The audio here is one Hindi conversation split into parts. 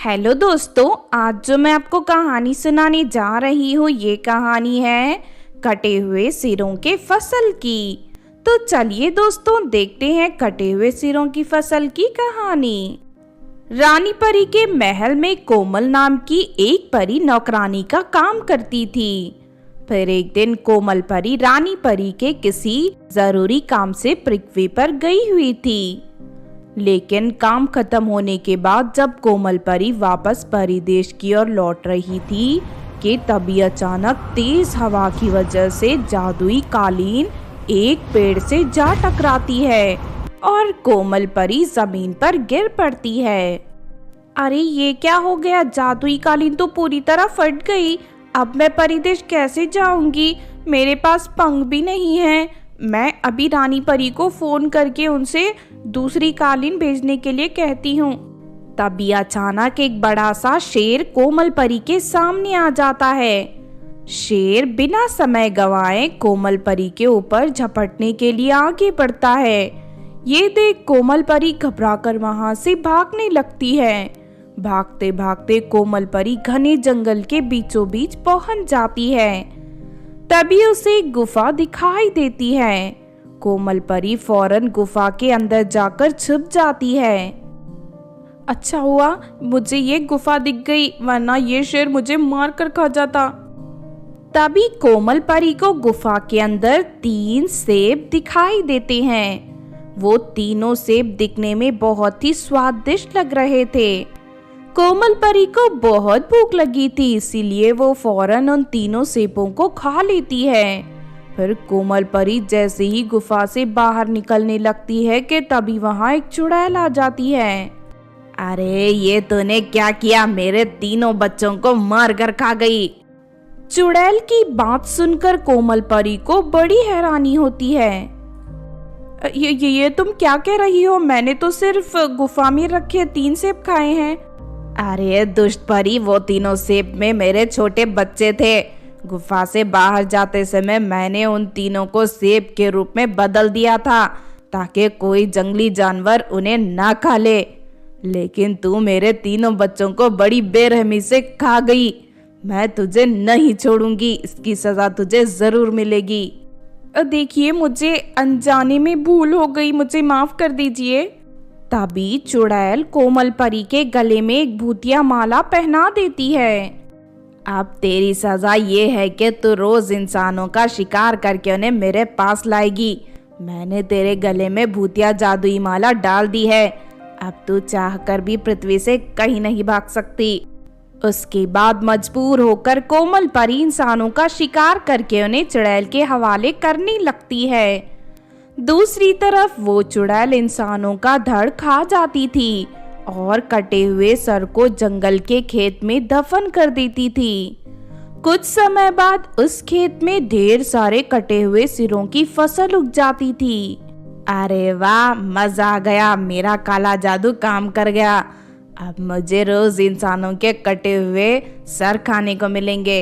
हेलो दोस्तों, आज जो मैं आपको कहानी सुनाने जा रही हूँ ये कहानी है कटे हुए सिरों के फसल की। तो चलिए दोस्तों देखते हैं कटे हुए सिरों की फसल की कहानी। रानी परी के महल में कोमल नाम की एक परी नौकरानी का काम करती थी। फिर एक दिन कोमल परी रानी परी के किसी जरूरी काम से पृथ्वी पर गई हुई थी। लेकिन काम खत्म होने के बाद जब कोमल परी वापस परिदेश की ओर लौट रही थी कि तभी अचानक तेज हवा की वजह से जादुई कालीन एक पेड़ से जा टकराती है और कोमल परी जमीन पर गिर पड़ती है। अरे ये क्या हो गया, जादुई कालीन तो पूरी तरह फट गई। अब मैं परिदेश कैसे जाऊंगी? मेरे पास पंख भी नहीं है। मैं अभी रानी परी को फोन करके उनसे दूसरी कालीन भेजने के लिए कहती हूँ। तभी अचानक एक बड़ा सा शेर कोमल परी के सामने आ जाता है। शेर बिना समय गवाए कोमल परी के ऊपर झपटने के लिए आगे बढ़ता है। ये देख कोमल परी घबराकर वहां से भागने लगती है। भागते भागते कोमल परी घने जंगल के बीचों बीच पहुंच जाती है। तभी उसे एक गुफा दिखाई देती है। कोमल परी फौरन गुफा के अंदर जाकर छुप जाती है। अच्छा हुआ मुझे ये गुफा दिख गई, वरना ये शेर मुझे मार कर खा जाता। तभी कोमल परी को गुफा के अंदर 3 सेब दिखाई देते हैं। वो तीनों सेब दिखने में बहुत ही स्वादिष्ट लग रहे थे। कोमल परी को बहुत भूख लगी थी, इसीलिए वो फौरन उन तीनों सेबों को खा लेती है। फिर कोमल परी जैसे ही गुफा से बाहर निकलने लगती है कि तभी वहां एक चुड़ैल आ जाती है। अरे ये तूने क्या किया? मेरे तीनों बच्चों को मार कर खा गई। चुड़ैल की बात सुनकर कोमल परी को बड़ी हैरानी होती है। ये तुम क्या कह रही हो? मैंने तो सिर्फ गुफा में रखे 3 सेब खाए हैं। अरे दुष्ट परी, वो तीनों सेब में मेरे छोटे बच्चे थे। गुफा से बाहर जाते समय मैंने उन तीनों को सेब के रूप में बदल दिया था ताकि कोई जंगली जानवर उन्हें ना खा ले। लेकिन तू मेरे तीनों बच्चों को बड़ी बेरहमी से खा गई। मैं तुझे नहीं छोड़ूंगी, इसकी सजा तुझे जरूर मिलेगी। देखिए मुझे अनजाने में भूल हो गई, मुझे माफ कर दीजिए। तभी चुड़ैल कोमल परी के गले में एक भूतिया माला पहना देती है। अब तेरी सजा ये है कि तू रोज इंसानों का शिकार करके उन्हें मेरे पास लाएगी। मैंने तेरे गले में भूतिया जादुई माला डाल दी है। अब तू चाहकर भी पृथ्वी से कहीं नहीं भाग सकती। उसके बाद मजबूर होकर कोमल परी इंसानों का शिकार करके उन्हें चुड़ैल के हवाले करने लगती है। दूसरी तरफ वो चुड़ैल इंसानों का धड़ खा जाती थी और कटे हुए सर को जंगल के खेत में दफन कर देती थी। कुछ समय बाद उस खेत में ढेर सारे कटे हुए सिरों की फसल उग जाती थी। अरे वाह, मजा आ गया, मेरा काला जादू काम कर गया। अब मुझे रोज इंसानों के कटे हुए सर खाने को मिलेंगे।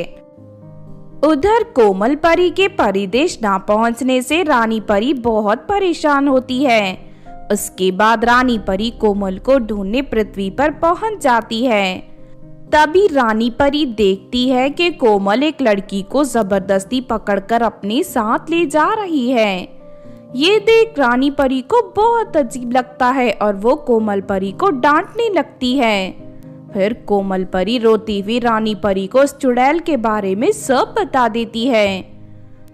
उधर कोमल परी के परिदेश ना पहुंचने से रानी परी बहुत परेशान होती है। उसके बाद रानी परी कोमल को ढूंढने पृथ्वी पर पहुंच जाती है। तभी रानी परी देखती है कि कोमल एक लड़की को जबरदस्ती पकड़कर अपने साथ ले जा रही है। ये देख रानी परी को बहुत अजीब लगता है और वो कोमल परी को डांटने लगती है। फिर कोमल परी रोती हुई रानी परी को उस चुड़ैल के बारे में सब बता देती है।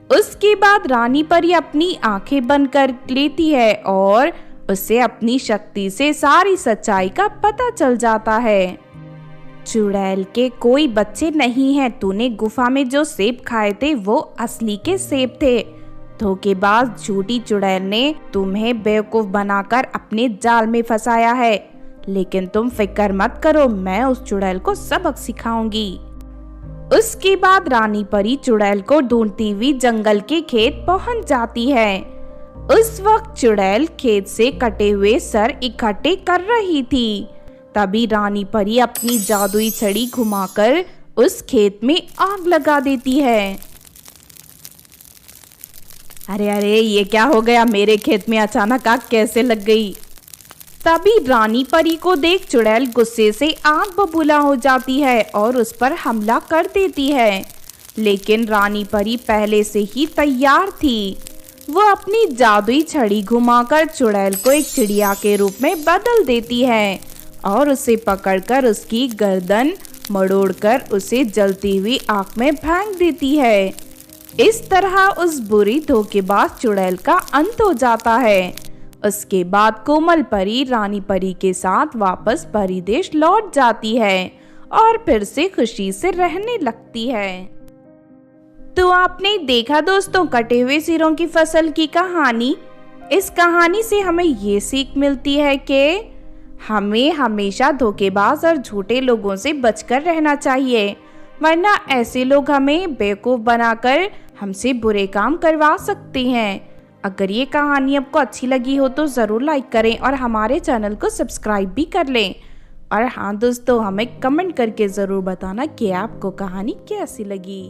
उसके बाद रानी परी अपनी आंखें बंद कर लेती है और उसे अपनी शक्ति से सारी सच्चाई का पता चल जाता है। चुड़ैल के कोई बच्चे नहीं हैं। तूने गुफा में जो सेब खाए थे वो असली के सेब थे। धोखेबाज झूठी चुड़ैल ने तुम्हें बेवकूफ बनाकर अपने जाल में फंसाया है। लेकिन तुम फिक्र मत करो, मैं उस चुड़ैल को सबक सिखाऊंगी। उसके बाद रानी परी चुड़ैल को ढूंढती हुई जंगल के खेत पहुंच जाती है। उस वक्त चुड़ैल खेत से कटे हुए सर इकट्ठे कर रही थी। तभी रानी परी अपनी जादुई छड़ी घुमाकर उस खेत में आग लगा देती है। अरे ये क्या हो गया? मेरे खेत में अचानक आग कैसे लग गई? तभी रानी परी को देख चुड़ैल गुस्से से आग बबूला हो जाती है और उस पर हमला कर देती है। लेकिन रानी परी पहले से ही तैयार थी। वो अपनी जादुई छड़ी घुमाकर चुड़ैल को एक चिड़िया के रूप में बदल देती है और उसे पकड़कर उसकी गर्दन मरोड़कर उसे जलती हुई आग में फेंक देती है। इस तरह उस बुरी धोखेबाज चुड़ैल का अंत हो जाता है। उसके बाद कोमल परी रानी परी के साथ वापस परी देश लौट जाती है और फिर से खुशी से रहने लगती है। तो आपने देखा दोस्तों कटे हुए सिरों की फसल की कहानी। इस कहानी से हमें ये सीख मिलती है कि हमें हमेशा धोखेबाज और झूठे लोगों से बचकर रहना चाहिए, वरना ऐसे लोग हमें बेवकूफ़ बनाकर हमसे बुरे काम करवा सकते हैं। अगर ये कहानी आपको अच्छी लगी हो तो ज़रूर लाइक करें और हमारे चैनल को सब्सक्राइब भी कर लें। और हाँ दोस्तों, हमें कमेंट करके ज़रूर बताना कि आपको कहानी कैसी लगी।